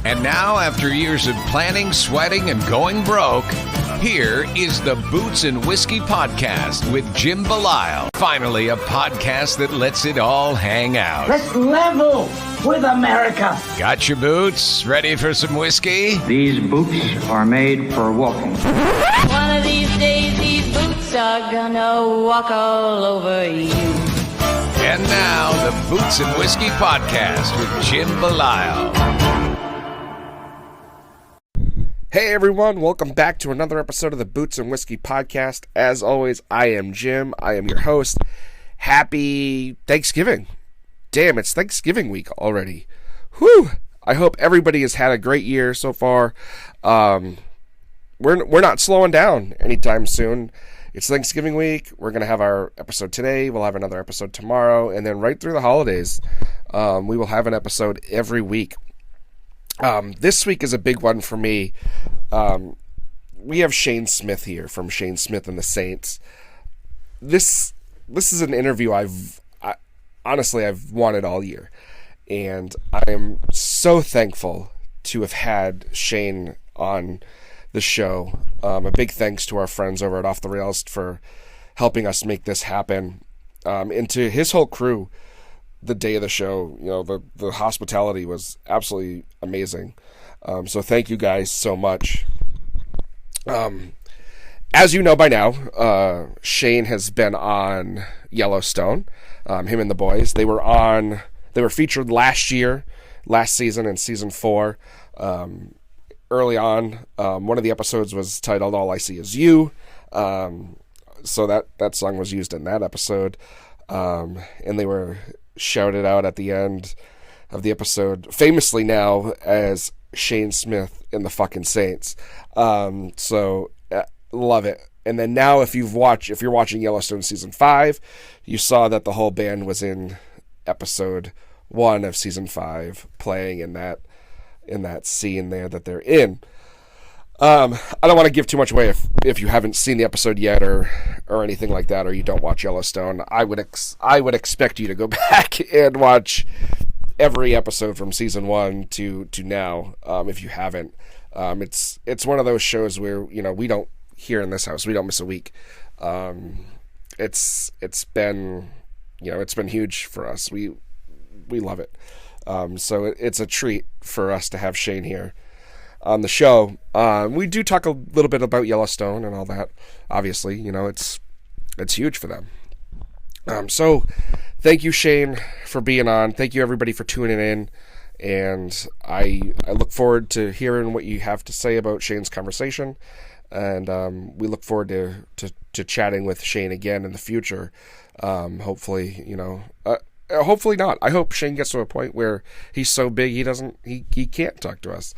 And now, after years of planning, sweating, and going broke, here is the Boots and Whiskey Podcast with Jim Belisle. Finally, a podcast that lets it all hang out. Let's level with America. Got your boots? Ready for some whiskey? These boots are made for walking. One of these days, these boots are gonna walk all over you. And now, the Boots and Whiskey Podcast with Jim Belisle. Hey everyone, welcome back to another episode of the Boots and Whiskey Podcast. As always, I am Jim. I am your host. Happy Thanksgiving. Damn, it's Thanksgiving week already. Whew! I hope everybody has had a great year so far. We're not slowing down anytime soon. It's Thanksgiving week. We're going to have our episode today. We'll have another episode tomorrow. And then right through the holidays, we will have an episode every week. This week is a big one for me. We have Shane Smith here from Shane Smith and the Saints. This is an interview I've wanted all year, and I am so thankful to have had Shane on the show. A big thanks to our friends over at Off the Rails for helping us make this happen, and to his whole crew. The day of the show, the hospitality was absolutely amazing. So thank you guys so much. As you know by now, Shane has been on Yellowstone. Him and the boys. They were featured last season in season 4. Early on, one of the episodes was titled "All I See Is You." So that song was used in that episode, and they were shouted out at the end of the episode, famously now as Shane Smith and the fucking Saints. So love it. And then now, if you're watching Yellowstone season 5, you saw that the whole band was in episode 1 of season 5, playing in that scene there that they're in. I don't want to give too much away if you haven't seen the episode yet or anything like that, or you don't watch Yellowstone. I would expect you to go back and watch every episode from season 1 to now, if you haven't. It's one of those shows where we don't, here in this house, we don't miss a week. It's been huge for us. We love it. So it's a treat for us to have Shane here on the show. We do talk a little bit about Yellowstone and all that. Obviously, it's huge for them. So thank you, Shane, for being on. Thank you, everybody, for tuning in. And I look forward to hearing what you have to say about Shane's conversation. And we look forward to chatting with Shane again in the future. Hopefully, hopefully not. I hope Shane gets to a point where he's so big he can't talk to us.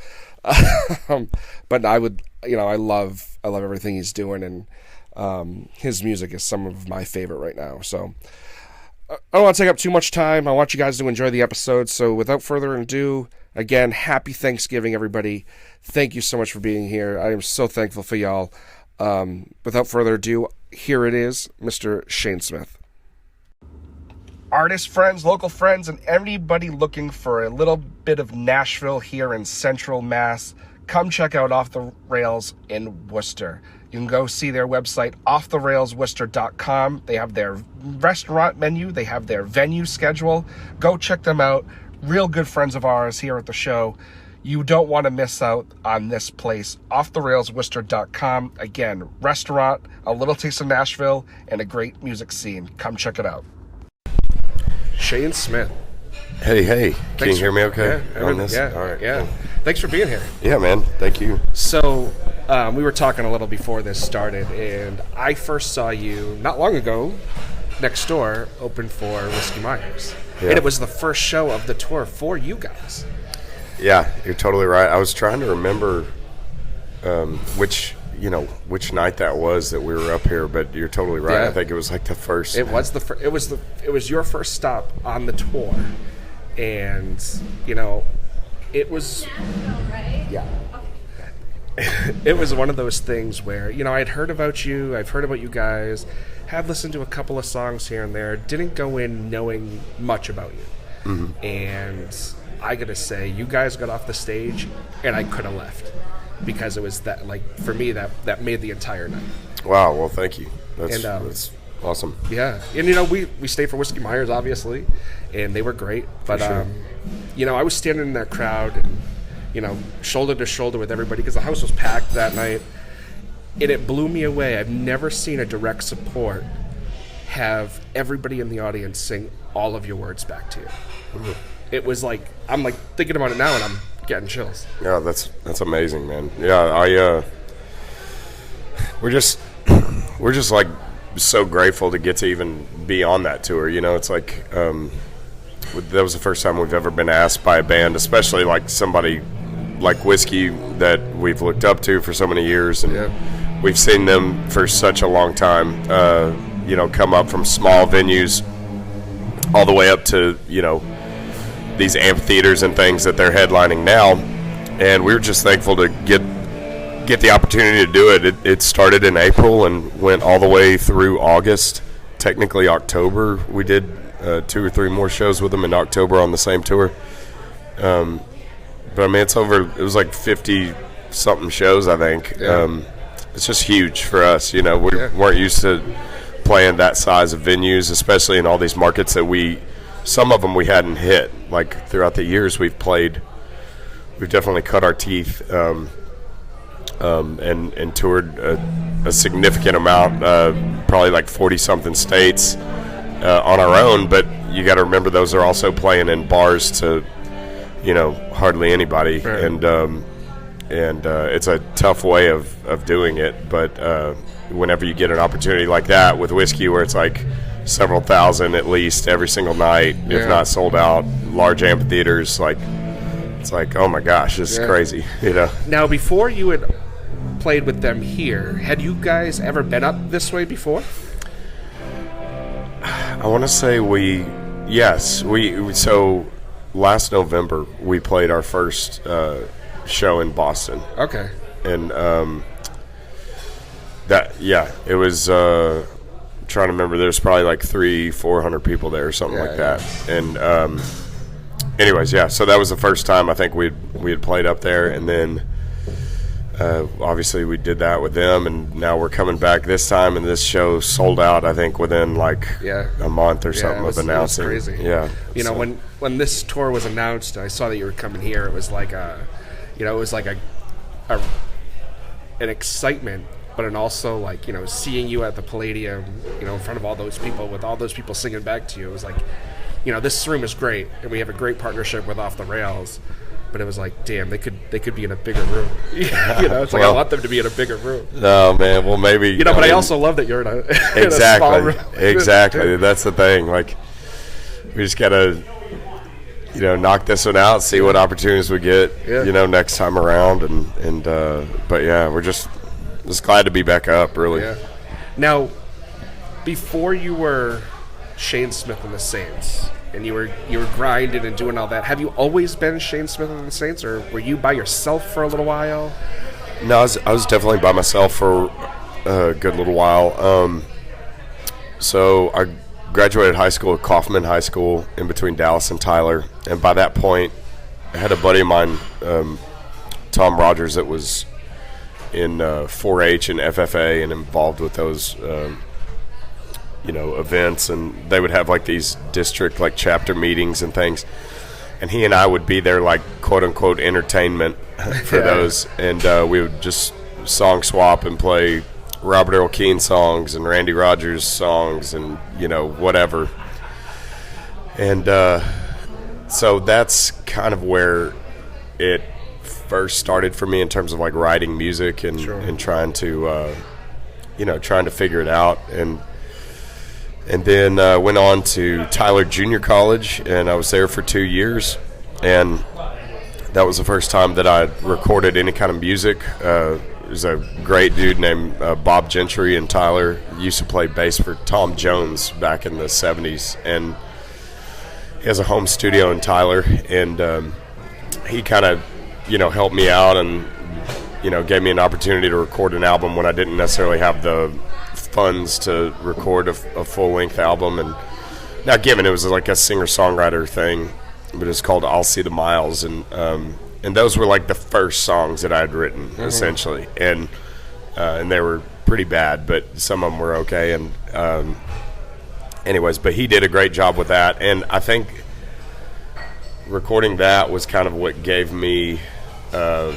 But I love everything he's doing, and his music is some of my favorite right now. So I don't want to take up too much time. I want you guys to enjoy the episode. So without further ado, again, happy Thanksgiving, everybody. Thank you so much for being here. I am so thankful for y'all. Without further ado, here it is, Mr. Shane Smith. Artist friends, local friends, and anybody looking for a little bit of Nashville here in Central Mass, come check out Off the Rails in Worcester. You can go see their website, offtherailsworcester.com. They have their restaurant menu. They have their venue schedule. Go check them out. Real good friends of ours here at the show. You don't want to miss out on this place, offtherailsworcester.com. Again, restaurant, a little taste of Nashville, and a great music scene. Come check it out. Shane Smith. Hey. Can you hear me okay on this? Yeah, all right. Yeah. Cool. Thanks for being here. Yeah, man. Thank you. So, we were talking a little before this started, and I first saw you not long ago next door open for Whiskey Myers. Yeah. And it was the first show of the tour for you guys. Yeah, you're totally right. I was trying to remember which night that was that we were up here, but you're totally right. Yeah. I think it was like the first. It was your first stop on the tour, and it was. Yeah. It was one of those things where I'd heard about you, I've heard about you guys, have listened to a couple of songs here and there, didn't go in knowing much about you, and I gotta say, you guys got off the stage, and I could have left because it was that, like, for me, that made the entire night. Wow. Well, thank you. That's awesome. Yeah, and we stayed for Whiskey Myers, obviously, and they were great. But sure. I was standing in that crowd, and shoulder to shoulder with everybody because the house was packed that night, and it blew me away. I've never seen a direct support have everybody in the audience sing all of your words back to you. Mm-hmm. Like I'm like thinking about it now, and I'm getting chills. Yeah, that's amazing, man. Yeah, we're just like so grateful to get to even be on that tour. It's like that was the first time we've ever been asked by a band, especially like somebody like Whiskey that we've looked up to for so many years, and we've seen them for such a long time. Come up from small venues all the way up to these amphitheaters and things that they're headlining now, and we were just thankful to get the opportunity to do it. It started in April and went all the way through August, technically October. We did 2 or 3 more shows with them in October on the same tour. But I mean, it was like 50 something shows, I think. It's just huge for us. We weren't used to playing that size of venues, especially in all these markets that some of them we hadn't hit. Like throughout the years we've definitely cut our teeth and toured a significant amount, probably like 40-something states on our own. But you got to remember those are also playing in bars to, hardly anybody, right. And it's a tough way of doing it. But whenever you get an opportunity like that with Whiskey, where it's like several thousand at least every single night, if not sold out, large amphitheaters, it's like, oh my gosh, this is crazy. Now, before you had played with them here, had you guys ever been up this way before? I want to say yes. So last November we played our first show in Boston. Okay. And it was trying to remember, there's probably like 300-400 people there or something like that. And anyways, so that was the first time I think we had played up there, and then obviously we did that with them, and now we're coming back this time, and this show sold out I think within like a month or something of announcing. It was crazy. When this tour was announced, I saw that you were coming here. It was like an excitement, but and also like seeing you at the Palladium, in front of all those people, with all those people singing back to you. It was like, this room is great, and we have a great partnership with Off the Rails. But it was like, damn, they could be in a bigger room. It's like, I want them to be in a bigger room. No, man. Well, maybe. But I also love that you're in a exactly, in a small room. Exactly. That's the thing. Like, we just gotta, knock this one out, see what opportunities we get, next time around, and but we're just glad to be back up, really. Yeah. Now, before you were Shane Smith and the Saints, and you were grinding and doing all that, have you always been Shane Smith and the Saints, or were you by yourself for a little while? No, I was definitely by myself for a good little while. So I graduated high school at Kaufman High School in between Dallas and Tyler, and by that point I had a buddy of mine, Tom Rogers, that was in 4-H and FFA and involved with those events, and they would have like these district like chapter meetings and things, and he and I would be there like quote unquote entertainment for those, and we would just song swap and play Robert Earl Keen songs and Randy Rogers songs and whatever. And so that's kind of where it first started for me in terms of like writing music and trying to figure it out. And then went on to Tyler Junior College, and I was there for 2 years, and that was the first time that I recorded any kind of music. There's a great dude named Bob Gentry in Tyler. He used to play bass for Tom Jones back in the 70s, and he has a home studio in Tyler, and he kind of helped me out and gave me an opportunity to record an album when I didn't necessarily have the funds to record a full-length album. And now, given it was like a singer-songwriter thing, but it's called I'll See the Miles, and those were like the first songs that I'd written, essentially, and they were pretty bad, but some of them were okay, and anyways, but he did a great job with that, and I think recording that was kind of what gave me a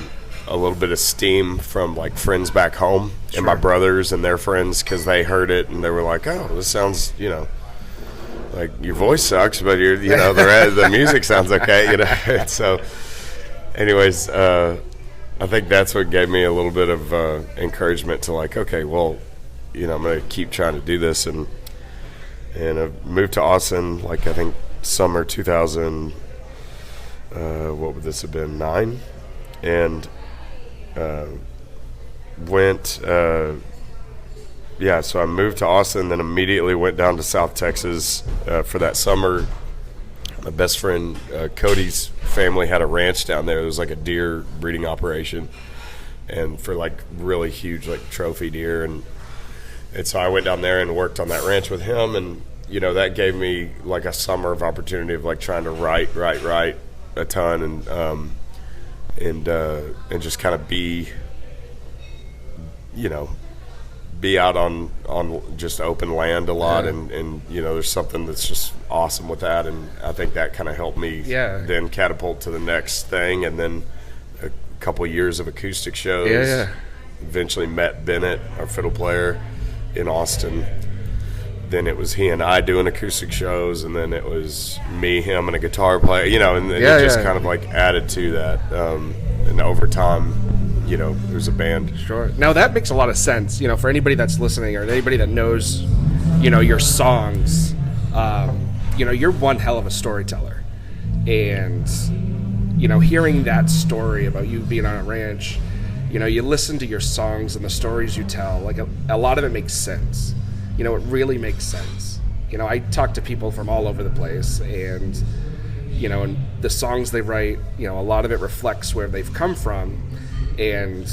little bit of steam from like friends back home and my brothers and their friends, because they heard it and they were like, oh, this sounds, like your voice sucks, but the music sounds okay, And so anyways, I think that's what gave me a little bit of encouragement to like, okay, well, I'm going to keep trying to do this, and I moved to Austin like I think summer 2000, what would this have been, 9, and so I moved to Austin, then immediately went down to South Texas for that summer. My best friend Cody's family had a ranch down there. It was like a deer breeding operation, and for like really huge like trophy deer, and so I went down there and worked on that ranch with him, and that gave me like a summer of opportunity of like trying to write a ton, and just kind of be out on just open land a lot, and there's something that's just awesome with that, and I think that kind of helped me then catapult to the next thing, and then a couple years of acoustic shows. Eventually met Bennett, our fiddle player, in Austin. Then it was he and I doing acoustic shows, and then it was me, him, and a guitar player, and it just kind of like added to that. And over time, there's a band. Sure. Now that makes a lot of sense, for anybody that's listening or anybody that knows, your songs. You're one hell of a storyteller. And, hearing that story about you being on a ranch, you listen to your songs and the stories you tell, like a lot of it makes sense. It really makes sense. I talk to people from all over the place, and, and the songs they write, a lot of it reflects where they've come from. And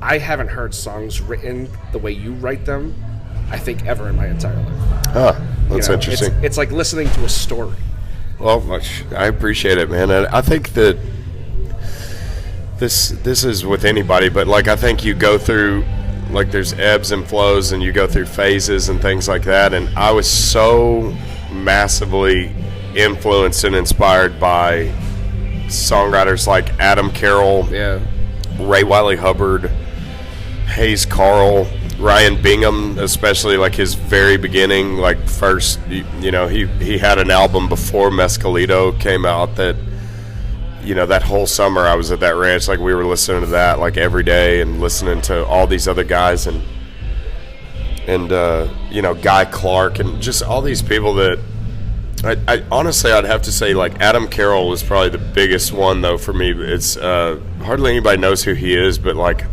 I haven't heard songs written the way you write them, I think, ever in my entire life. Huh, that's interesting. It's like listening to a story. Well, I appreciate it, man. And I think that this is with anybody, but like I think you go through, like there's ebbs and flows, and you go through phases and things like that. And I was so massively influenced and inspired by songwriters like Adam Carroll, Ray Wiley Hubbard, Hayes Carl, Ryan Bingham, especially like his very beginning, like first, he had an album before Mescalito came out that, that whole summer I was at that ranch, like we were listening to that like every day, and listening to all these other guys, and Guy Clark, and just all these people that I honestly, I'd have to say like Adam Carroll was probably the biggest one though for me. It's hardly anybody knows who he is, but like a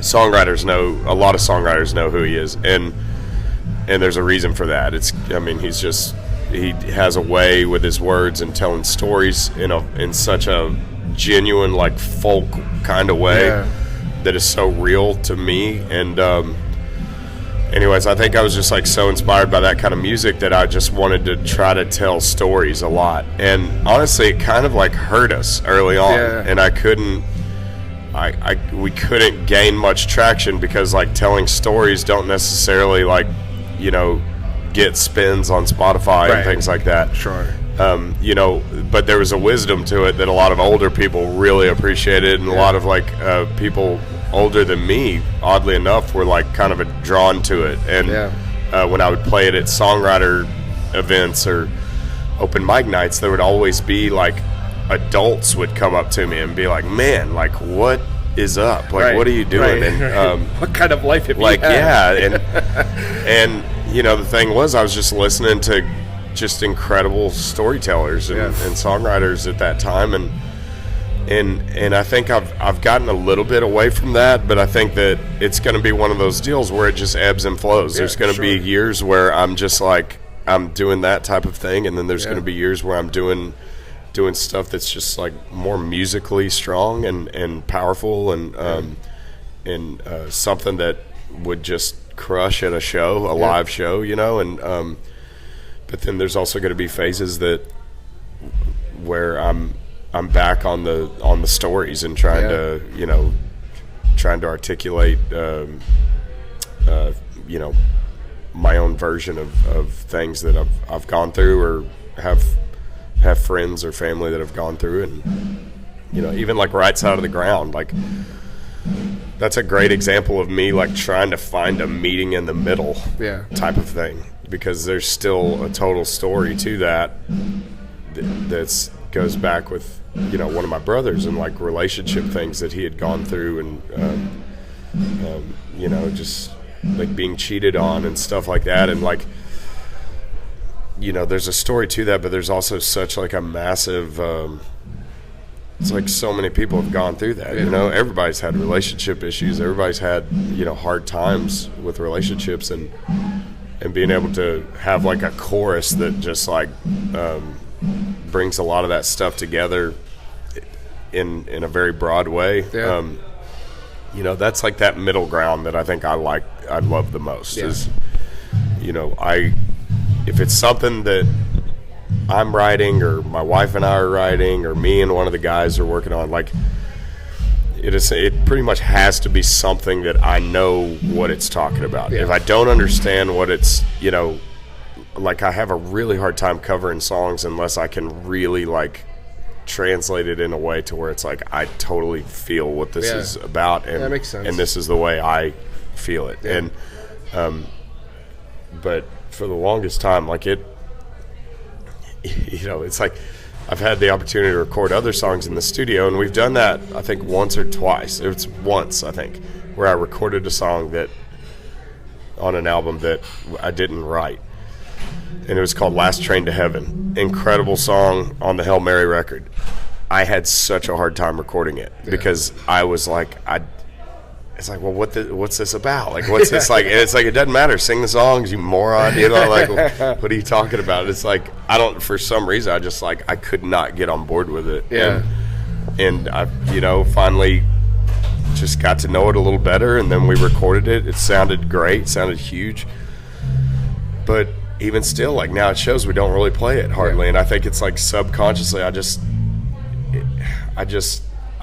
lot of songwriters know who he is, and there's a reason for that. He has a way with his words and telling stories in such a genuine like folk kind of way that is so real to me. And anyways, I think I was just like so inspired by that kind of music that I just wanted to try to tell stories a lot. And honestly, it kind of like hurt us early on, and we couldn't gain much traction because like telling stories don't necessarily like get spins on Spotify and things like that. Sure. But there was a wisdom to it that a lot of older people really appreciated, and a lot of like people older than me, oddly enough, were like kind of drawn to it. And when I would play it at songwriter events or open mic nights, there would always be like adults would come up to me and be like, man, like what is up? Like what are you doing? And what kind of life have you like had? and the thing was, I was just listening to just incredible storytellers and songwriters at that time, and I think I've gotten a little bit away from that, but I think that it's going to be one of those deals where it just ebbs and flows. There's going to be years where I'm just like I'm doing that type of thing, and then there's going to be years where I'm doing stuff that's just like more musically strong and powerful, and something that would just crush at a show, live show, and but then there's also going to be phases that where I'm back on the stories and trying to articulate my own version of things that I've gone through, or have friends or family that have gone through it. And even like Right Side of the Ground, like that's a great example of me like trying to find a meeting in the middle type of thing, because there's still a total story to that goes back with one of my brothers, and like relationship things that he had gone through, and just like being cheated on and stuff like that. And like there's a story to that, but there's also such like a massive it's like so many people have gone through that. Everybody's had relationship issues, everybody's had hard times with relationships, and being able to have like a chorus that just like brings a lot of that stuff together in a very broad way. That's like that middle ground that I think I love the most. Is if it's something that I'm writing, or my wife and I are writing, or me and one of the guys are working on, like it pretty much has to be something that I know what it's talking about. If I don't understand what it's, like I have a really hard time covering songs unless I can really like translate it in a way to where it's like I totally feel what this is about, and that makes sense. And this is the way I feel it. And but for the longest time, like it's like I've had the opportunity to record other songs in the studio, and we've done that I think once or twice. It's once, I think, where I recorded a song that on an album that I didn't write, and it was called Last Train to Heaven. Incredible song on the Hail Mary record. I had such a hard time recording it because I was like, it's like, well, what's this about? Like, what's this like? And it's like, it doesn't matter. Sing the songs, you moron. Like, what are you talking about? It's like, for some reason, I just like, I could not get on board with it. Yeah. And I, finally just got to know it a little better, and then we recorded it. It sounded great, sounded huge. But even still, like now it shows we don't really play it hardly. And I think it's like subconsciously, I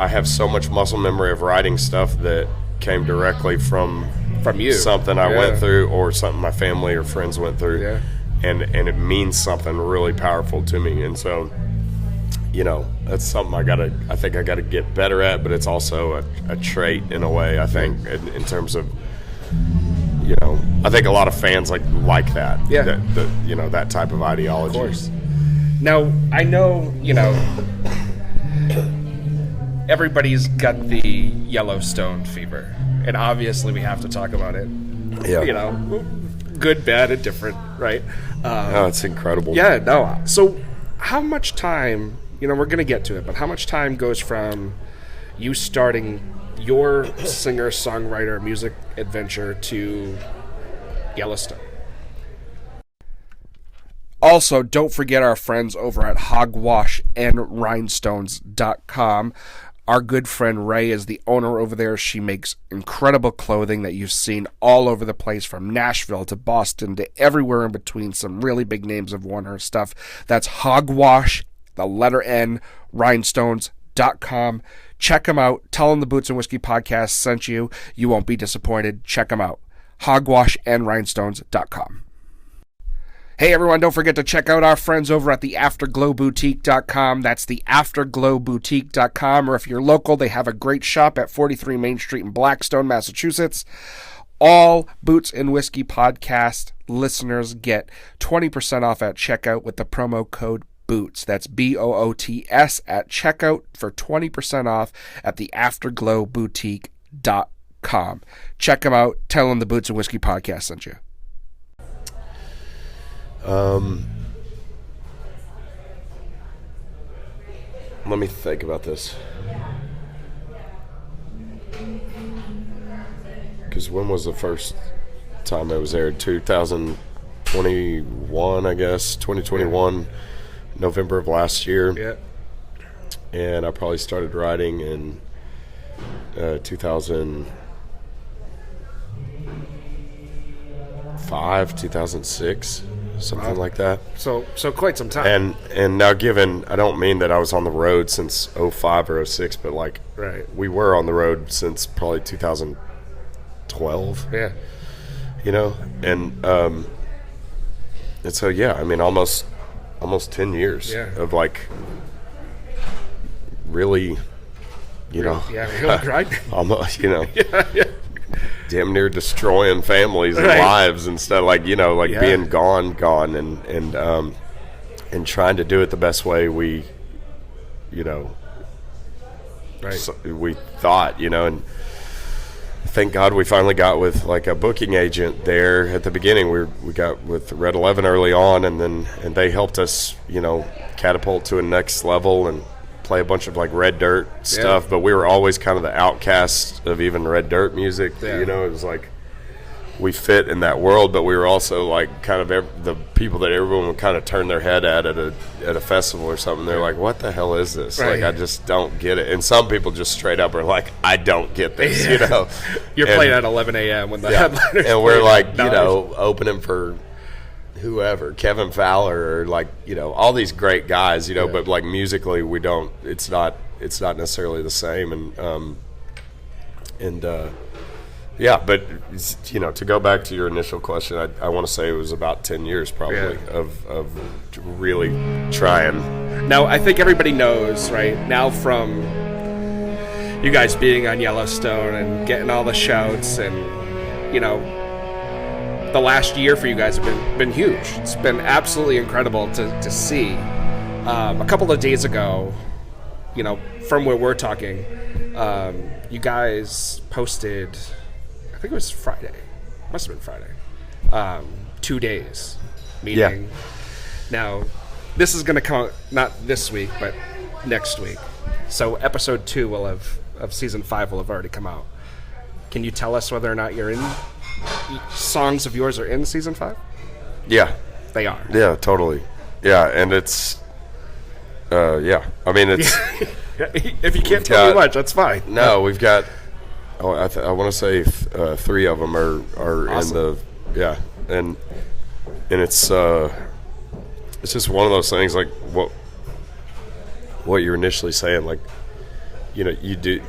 have so much muscle memory of writing stuff that came directly from you, something I went through, or something my family or friends went through, and it means something really powerful to me. And so that's something I think I gotta get better at, but it's also a trait in a way, I think, in terms of I think a lot of fans like that that type of ideology. Of course. Now I know everybody's got the Yellowstone fever, and obviously we have to talk about it. Good, bad, and different, right? It's incredible. Yeah, no. So how much time, we're going to get to it, but how much time goes from you starting your singer-songwriter music adventure to Yellowstone? Also, don't forget our friends over at hogwashandrhinestones.com. Our good friend Ray is the owner over there. She makes incredible clothing that you've seen all over the place, from Nashville to Boston to everywhere in between. Some really big names have worn her stuff. That's Hogwash, the letter N, rhinestones.com. Check them out. Tell them the Boots and Whiskey podcast sent you. You won't be disappointed. Check them out. Hogwashandrhinestones.com. Hey everyone, don't forget to check out our friends over at the AfterglowBoutique.com. That's the AfterglowBoutique.com, or if you're local, they have a great shop at 43 Main Street in Blackstone, Massachusetts. All Boots and Whiskey podcast listeners get 20% off at checkout with the promo code BOOTS. That's BOOTS at checkout for 20% off at the AfterglowBoutique.com. Check them out. Tell them the Boots and Whiskey podcast sent you. Let me think about this. Because when was the first time it was aired? 2021, I guess. 2021, November of last year. Yeah. And I probably started writing in 2005, 2006. something like that. So quite some time. And now, given, I don't mean that I was on the road since 05 or 06, but like we were on the road since probably 2012. Yeah. You know, and so I mean, almost 10 years of like really, you know, almost, you know, damn near destroying families and lives and stuff, like, you know, like being gone and trying to do it the best way we, you know, we thought, you know, and thank God we finally got with like a booking agent there at the beginning. We got with Red 11 early on, and they helped us, you know, catapult to a next level and play a bunch of like Red Dirt stuff. But we were always kind of the outcast of even Red Dirt music. You know, it was like we fit in that world, but we were also like kind of the people that everyone would kind of turn their head at a festival or something. They're like, what the hell is this? Like, I just don't get it. And some people just straight up are like, I don't get this, you know. You're playing at 11 a.m. when the headliners and we're like, you know, opening for whoever, Kevin Fowler, or like, you know, all these great guys, you know, but like musically we don't, it's not necessarily the same. Yeah, but, you know, to go back to your initial question, I want to say it was about 10 years probably of really trying. Now, I think everybody knows, right, now from you guys being on Yellowstone and getting all the shouts, and, you know, the last year for you guys have been huge. It's been absolutely incredible to see. A couple of days ago, you know, from where we're talking, you guys posted, I think it was Friday. Must have been Friday. 2 days meeting. Yeah. Now, this is going to come out not this week, but next week. So episode 2 of season 5 will have already come out. Can you tell us whether or not songs of yours are in season 5? Yeah. They are. Yeah, totally. Yeah, and it's, I mean, it's... If you can't tell me much, that's fine. No, we've got... I want to say 3 of them are awesome. And it's just one of those things, like what you're initially saying, like, you know, you do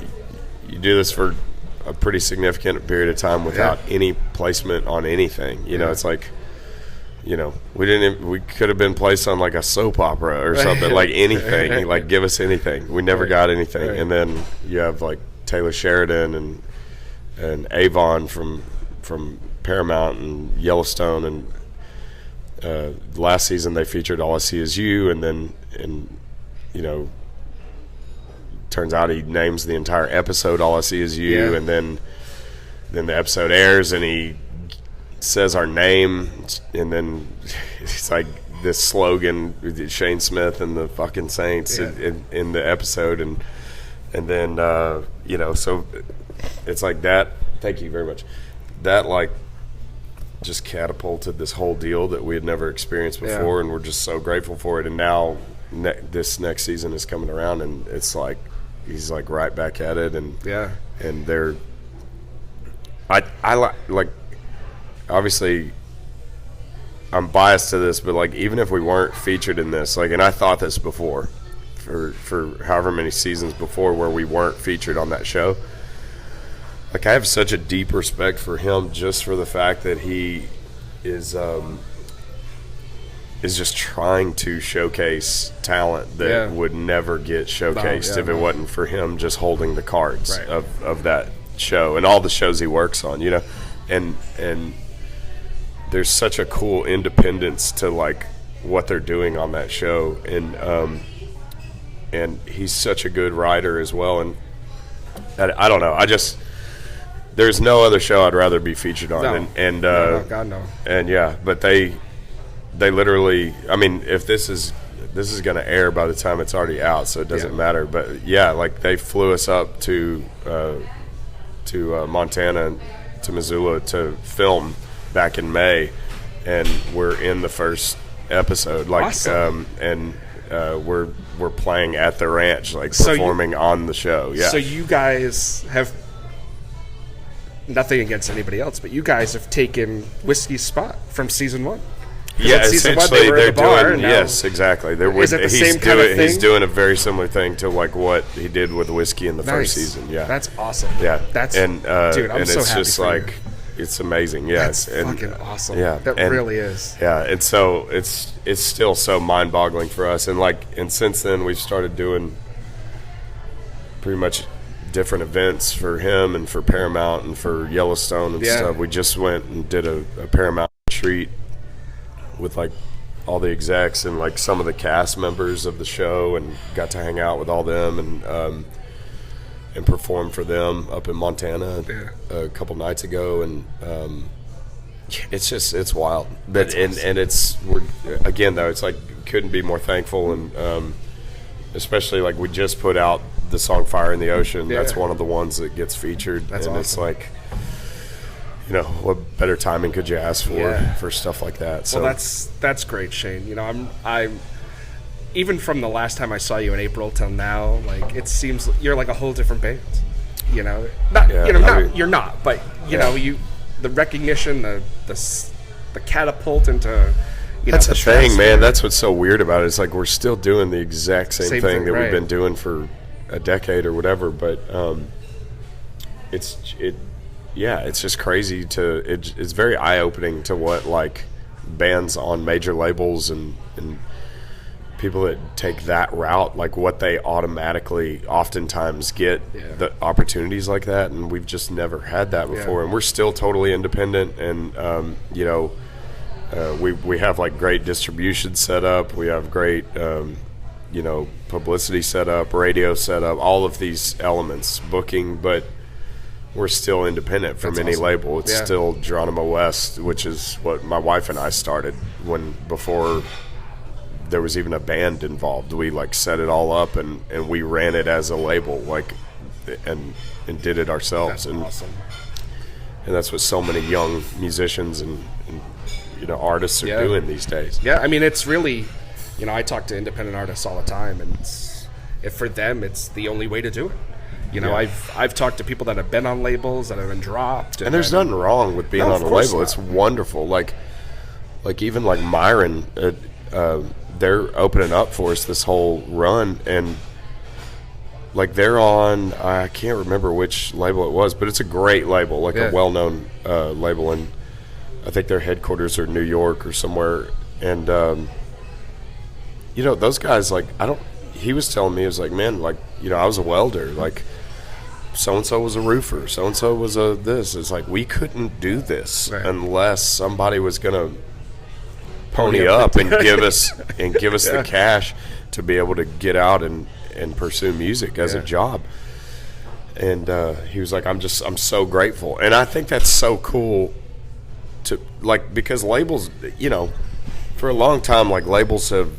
this for a pretty significant period of time without any placement on anything. You know, it's like, you know, we could have been placed on like a soap opera or something, like anything, like give us anything. We never got anything, and then you have like Taylor Sheridan and Avon from Paramount and Yellowstone, and last season they featured All I See Is You, and you know, turns out he names the entire episode All I See Is You, and then the episode airs and he says our name, and then it's like this slogan, Shane Smith and the fucking Saints in the episode, and then you know, so it's like that. Thank you very much. That like just catapulted this whole deal that we had never experienced before, and we're just so grateful for it. And now this next season is coming around, and it's like he's like right back at it, and they're I like obviously I'm biased to this, but like even if we weren't featured in this, like, and I thought this before for however many seasons before where we weren't featured on that show, like I have such a deep respect for him just for the fact that he is just trying to showcase talent that would never get showcased if it wasn't for him just holding the cards of that show and all the shows he works on, you know, and there's such a cool independence to like what they're doing on that show, and he's such a good writer as well, and I don't know, there's no other show I'd rather be featured on. No, God no. And but they literally, I mean, if this is going to air by the time it's already out, so it doesn't matter, but like they flew us up to Montana, to Missoula to film back in May, and we're in the first episode, like awesome. We're playing at the ranch, like performing on the show. So you guys have, nothing against anybody else, but you guys have taken Whiskey's spot from season 1. Yeah, season one, essentially they were they're at the bar, doing. and now- Yes, exactly. Is it the same kind of thing? He's doing a very similar thing to like what he did with whiskey in the Nice. first season. Yeah, That's awesome. yeah. That's and dude. I'm and so it's happy just for like you. it's amazing. Yeah, That's fucking awesome. Yeah, that and- really is. Yeah, and so it's still so mind-boggling for us, and since then we've started doing pretty much different events for him and for Paramount and for Yellowstone and Yeah. stuff. We just went and did a Paramount retreat with like all the execs and like some of the cast members of the show, and got to hang out with all them and perform for them up in Montana a couple nights ago, and it's wild. But we're again though, it's like couldn't be more thankful, and especially like we just put out the song "Fire in the Ocean." Yeah. That's one of the ones that gets featured. That's and awesome. It's like, what better timing could you ask for stuff like that? So Well, that's great, Shane. I'm even from the last time I saw you in April till now, like it seems you're like a whole different band. Not Yeah, not I mean- you're not, but Yeah. the recognition, the catapult into that's the thing, stratosphere. man. That's what's so weird about it. It's like we're still doing the exact same Same thing thing, that right. we've been doing for a decade or whatever. But it's just crazy it's very eye opening to what like bands on major labels and people that take that route, like what they automatically oftentimes get the opportunities like that, and we've just never had that before. And we're still totally independent, and we have like great distribution set up, we have great publicity set up, radio set up, all of these elements, booking, but we're still independent from any label. It's still Geronimo West, which is what my wife and I started before there was even a band involved. We like set it all up and we ran it as a label, like and did it ourselves. That's awesome. And that's what so many young musicians and artists are doing these days. Yeah, I mean it's really, I talk to independent artists all the time, and for them it's the only way to do it. I've talked to people that have been on labels that have been dropped, and there's nothing wrong with being on a label. It's wonderful. Like even like Myron, they're opening up for us this whole run, and like they're on, I can't remember which label it was, but it's a great label, like a well-known label, and I think their headquarters are in New York or somewhere. And those guys, like he was telling me, he was like, man, like I was a welder, like so-and-so was a roofer, so-and-so was a this. It's like we couldn't do this unless somebody was gonna pony up and give us the cash to be able to get out and pursue music as a job. And he was like, I'm so grateful. And I think that's so cool to like, because labels, for a long time, like labels have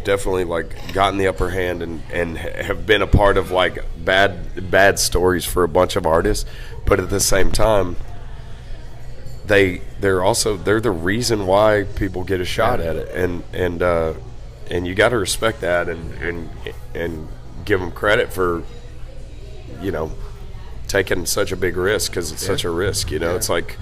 definitely like gotten the upper hand and have been a part of like bad stories for a bunch of artists. But at the same time, they're the reason why people get a shot at it, and you got to respect that and give them credit for taking such a big risk, because it's such a risk. It's like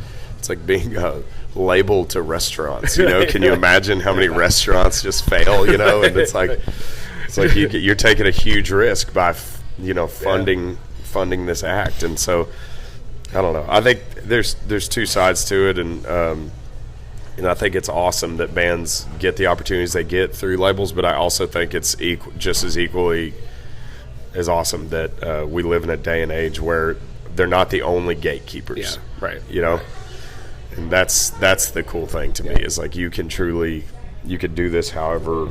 being a label to restaurants. Can you imagine how many restaurants just fail? And it's like you're taking a huge risk by funding this act. And so I don't know. I think there's two sides to it, and I think it's awesome that bands get the opportunities they get through labels. But I also think it's just as equally as awesome that we live in a day and age where they're not the only gatekeepers. Yeah, right. And that's the cool thing to me, is like you could do this however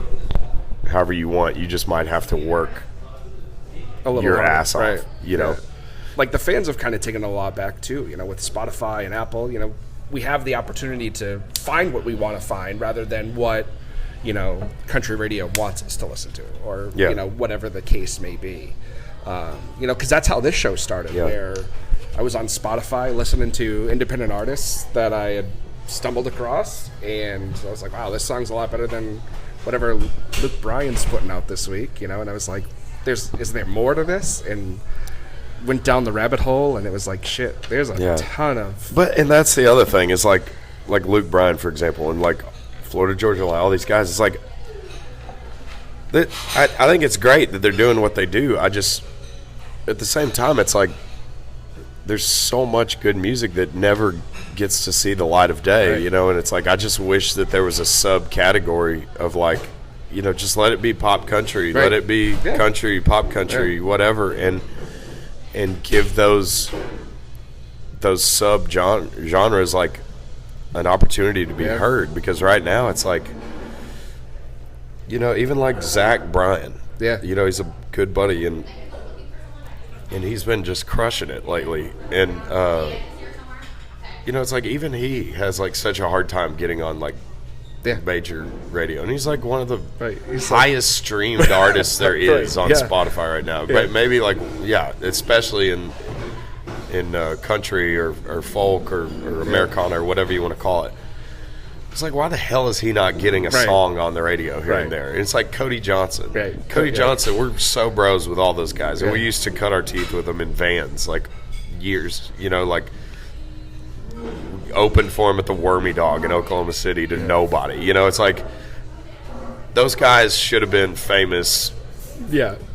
you want. You just might have to work a little your harder, ass off. right. know. Like the fans have kind of taken a lot back too. With Spotify and Apple, we have the opportunity to find what we want to find rather than what country radio wants us to listen to, or whatever the case may be. Because that's how this show started, where I was on Spotify listening to independent artists that I had stumbled across, and I was like, wow, this song's a lot better than whatever Luke Bryan's putting out this week, and I was like, is there more to this? And went down the rabbit hole, and it was like, shit, there's a ton of... And that's the other thing, is like Luke Bryan, for example, and like Florida Georgia Line, all these guys. It's like I think it's great that they're doing what they do. I just, at the same time, it's like there's so much good music that never gets to see the light of day, right. you know. And it's like I just wish that there was a subcategory of like, you know, just let it be pop country, right. let it be country, pop country, whatever, and give those sub genres like an opportunity to be heard. Because right now it's like, you know, even like Zach Bryan, you know, he's a good buddy, and he's been just crushing it lately. And you know, it's like even he has like such a hard time getting on like major radio, and he's like one of the highest streamed artists there is on Spotify right now. But maybe like especially in country or folk or Americana or whatever you want to call it. It's like, why the hell is he not getting a song on the radio here and there? And it's like Cody Johnson. Cody Johnson, we're so bros with all those guys, and we used to cut our teeth with them in vans like years, you know, like open for him at the Wormy Dog in Oklahoma City to nobody. You know, it's like those guys should have been famous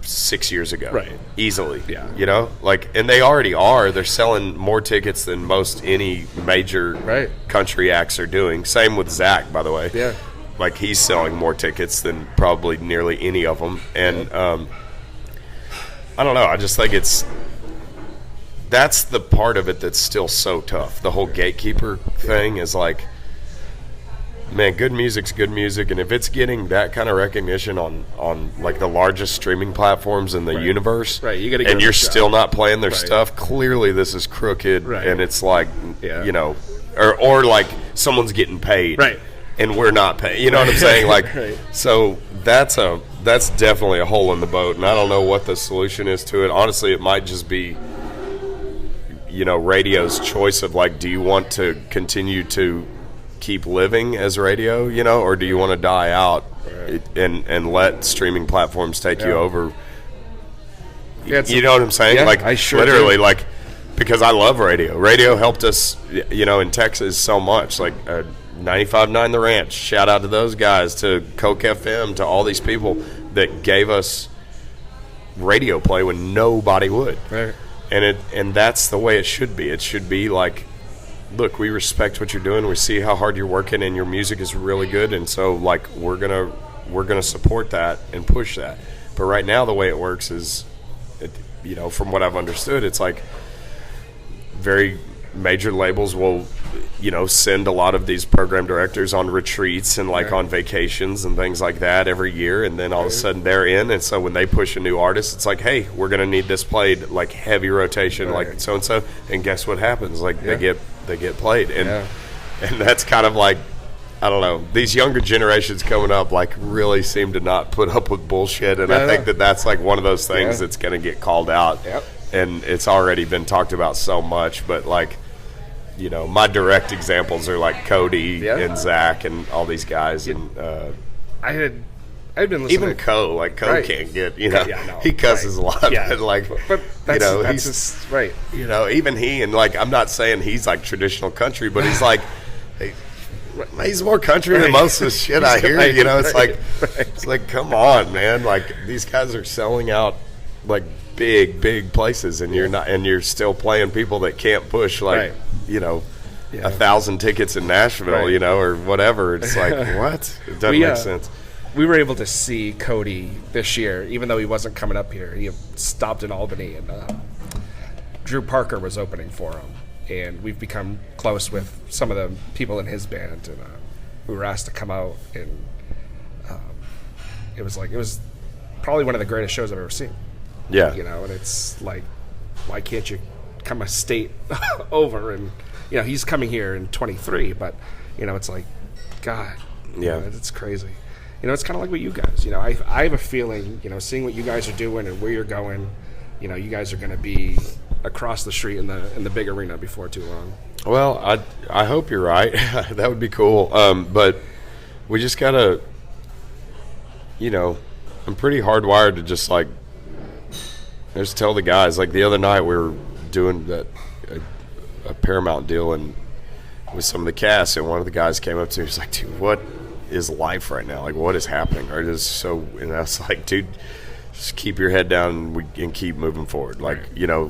6 years ago. Easily. You know? Like, and they already are. They're selling more tickets than most any major country acts are doing. Same with Zach, by the way. Like, he's selling more tickets than probably nearly any of them. And I don't know. I just think that's the part of it that's still so tough. The whole gatekeeper thing is like, man, good music's good music, and if it's getting that kind of recognition on like the largest streaming platforms in the universe, you gotta and you're still not playing their stuff, clearly this is crooked, and it's like, you know, or like someone's getting paid, and we're not paid. You know what I'm saying? Like, so that's definitely a hole in the boat, and I don't know what the solution is to it. Honestly, it might just be, you know, radio's choice of like, do you want to continue to keep living as radio, you know, or do you want to die out and let streaming platforms take you over? You know what I'm saying? Like, I literally do. Like, because I love radio. Radio helped us, you know, in Texas so much. Like 95.9 The Ranch, shout out to those guys, to Coke FM, to all these people that gave us radio play when nobody would. And that's the way it should be. It should be like, look, we respect what you're doing. We see how hard you're working, and your music is really good. And so, like, we're gonna support that and push that. But right now, the way it works is, you know, from what I've understood, it's like very major labels will, you know, send a lot of these program directors on retreats and like on vacations and things like that every year, and then all of a sudden they're in, and so when they push a new artist, it's like, hey, we're gonna need this played like heavy rotation, like so and so, and guess what happens? Like they get played, and that's kind of like, I don't know, these younger generations coming up like really seem to not put up with bullshit, and I think that's like one of those things that's gonna get called out, and it's already been talked about so much, but like, you know, my direct examples are like Cody and Zach and all these guys, and I'd been listening. Even Ko, like Ko can't get, you know, he cusses a lot, but like, but you know, that's just, you know, even he, and like, I'm not saying he's like traditional country, but he's like, he's more country than most of the shit I hear. You know, it's like, it's like, come on, man, like these guys are selling out like big places, and you're not, and you're still playing people that can't push like, you know, 1,000 tickets in Nashville, you know, or whatever. It's like, what? It doesn't make sense. We were able to see Cody this year, even though he wasn't coming up here. He stopped in Albany, and Drew Parker was opening for him, and we've become close with some of the people in his band, and we were asked to come out, and it was probably one of the greatest shows I've ever seen. You know, and it's like, why can't you come a state over? And, you know, he's coming here in 23, but, you know, it's like, God, you know, it's crazy. You know, it's kind of like with you guys. You know, I have a feeling, you know, seeing what you guys are doing and where you're going, you know, you guys are going to be across the street in the big arena before too long. Well, I hope you're right. That would be cool. But we just got to, you know, I'm pretty hardwired to just like, just tell the guys, like the other night we were doing a Paramount deal and with some of the cast, and one of the guys came up to me, he's like, dude, what is life right now? Like, what is happening? Or is so? And I was like, dude, just keep your head down and keep moving forward. Like, we gotta,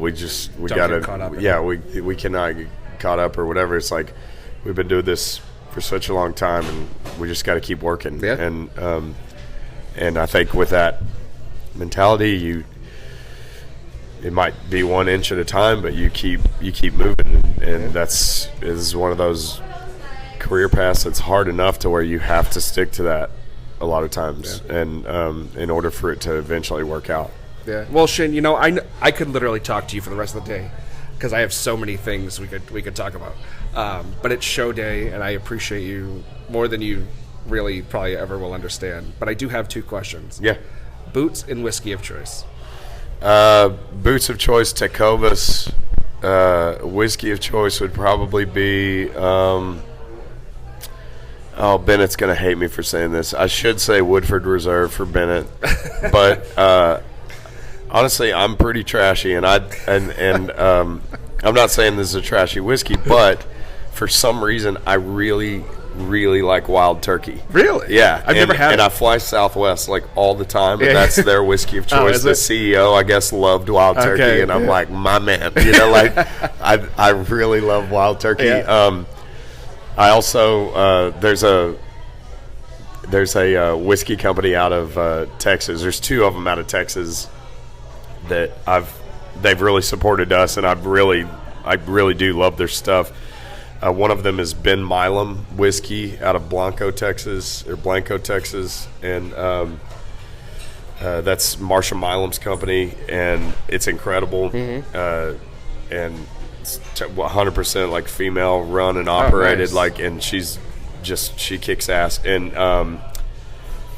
we cannot get caught up or whatever. It's like we've been doing this for such a long time, and we just got to keep working. Yeah. And I think with that mentality, it might be 1 inch at a time, but you keep moving, and is one of those career paths that's hard enough to where you have to stick to that a lot of times, and in order for it to eventually work out. Yeah. Well, Shane, I could literally talk to you for the rest of the day because I have so many things we could talk about. But it's show day, and I appreciate you more than you really probably ever will understand. But I do have 2 questions. Yeah. Boots and whiskey of choice. Boots of choice, Tecovas. Whiskey of choice would probably be. Bennett's gonna hate me for saying this. I should say Woodford Reserve for Bennett, but honestly, I'm pretty trashy, and I'm not saying this is a trashy whiskey, but for some reason, I really like Wild Turkey. Really? Yeah. I've never had it. And I fly Southwest like all the time, and that's their whiskey of choice. The CEO, I guess, loved Wild Turkey, and I'm like, my man. Like, I really love Wild Turkey. Yeah. I also there's a whiskey company out of Texas. There's 2 of them out of Texas that they've really supported us, and I really do love their stuff. One of them is Ben Milam whiskey out of Blanco, Texas, and that's Marsha Milam's company, and it's incredible. Mm-hmm. And it's 100% like female run and operated, nice. and she kicks ass. And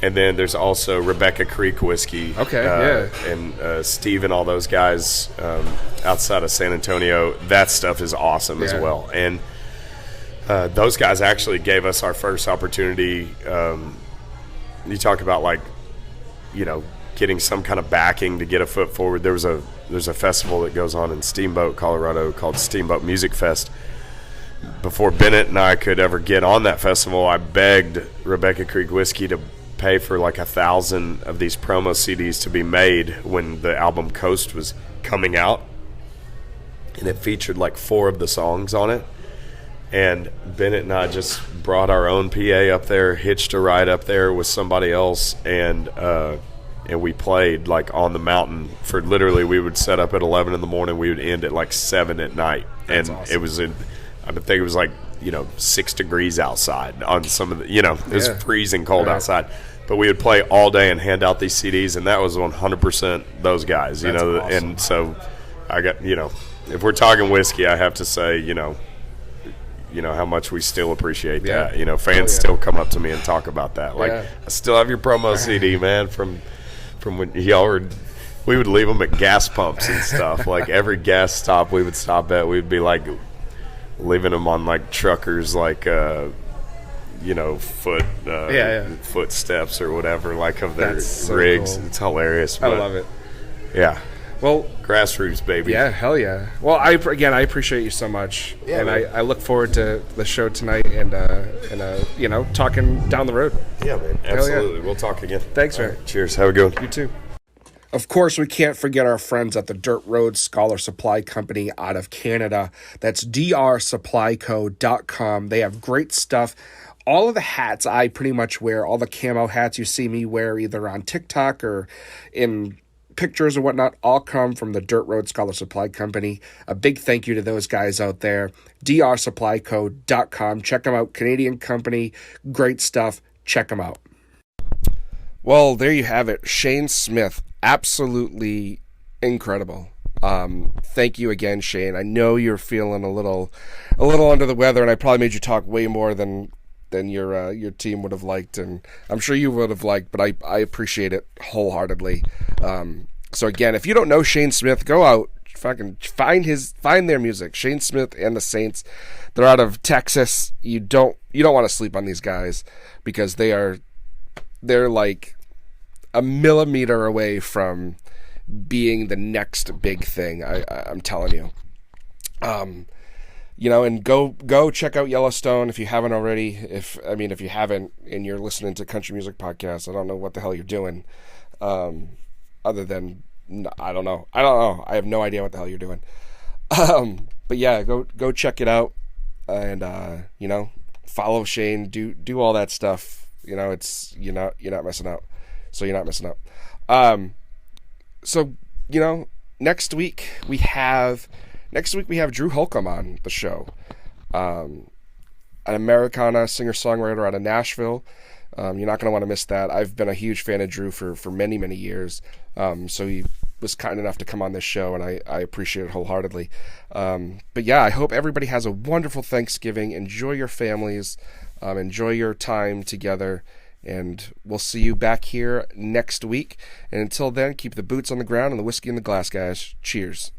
then there's also Rebecca Creek whiskey. Okay, and Steve and all those guys outside of San Antonio. That stuff is awesome as well. And those guys actually gave us our first opportunity. You talk about getting some kind of backing to get a foot forward. There's a festival that goes on in Steamboat, Colorado called Steamboat Music Fest. Before Bennett and I could ever get on that festival, I begged Rebecca Creek Whiskey to pay for 1,000 of these promo CDs to be made when the album Coast was coming out, and it featured 4 of the songs on it. And Bennett and I just brought our own PA up there, hitched a ride up there with somebody else, and we played on the mountain for literally. We would set up at 11 in the morning. We would end at 7 at night. That's and awesome. It was I think it was 6 degrees outside on some of the, it was freezing cold outside. But we would play all day and hand out these CDs, and that was 100% those guys, That's awesome. And so I got, if we're talking whiskey, I have to say, how much we still appreciate that. Fans still come up to me and talk about that. I still have your promo CD, man, from when we would leave them at gas pumps and stuff. Every gas stop we would stop at, we'd be leaving them on truckers, footsteps or whatever, of their rigs. Cool. It's hilarious. I love it. Yeah. Well, grassroots, baby. Yeah, hell yeah. Well, I appreciate you so much, and I look forward to the show tonight and talking down the road. Yeah, man. Absolutely. We'll talk again. Thanks, man. Right. Cheers. Have a good one. You too. Of course, we can't forget our friends at the Dirt Road Scholar Supply Company out of Canada. That's drsupplyco.com. They have great stuff. All of the hats I pretty much wear, all the camo hats you see me wear either on TikTok or in pictures or whatnot, all come from the Dirt Road Scholar Supply Company. A big thank you to those guys out there. drsupplyco.com. Check them out. Canadian company. Great stuff. Check them out. Well, there you have it. Shane Smith. Absolutely incredible. Thank you again, Shane. I know you're feeling a little under the weather, and I probably made you talk way more than your team would have liked, and I'm sure you would have liked, but I appreciate it wholeheartedly. So again, if you don't know Shane Smith, go out, fucking find their music. Shane Smith and the Saints. They're out of Texas. You don't want to sleep on these guys because they're a millimeter away from being the next big thing. I'm telling you. and go check out Yellowstone if you haven't already. If you haven't and you're listening to country music podcasts, I don't know what the hell you're doing. Other than I don't know. I have no idea what the hell you're doing. But yeah, go check it out, and follow Shane. Do all that stuff. It's you're not missing out. So you're not missing out. So next week we have Drew Holcomb on the show, an Americana singer-songwriter out of Nashville. You're not going to want to miss that. I've been a huge fan of Drew for many, many years. So he was kind enough to come on this show, and I appreciate it wholeheartedly. But yeah, I hope everybody has a wonderful Thanksgiving. Enjoy your families. Enjoy your time together. And we'll see you back here next week. And until then, keep the boots on the ground and the whiskey in the glass, guys. Cheers.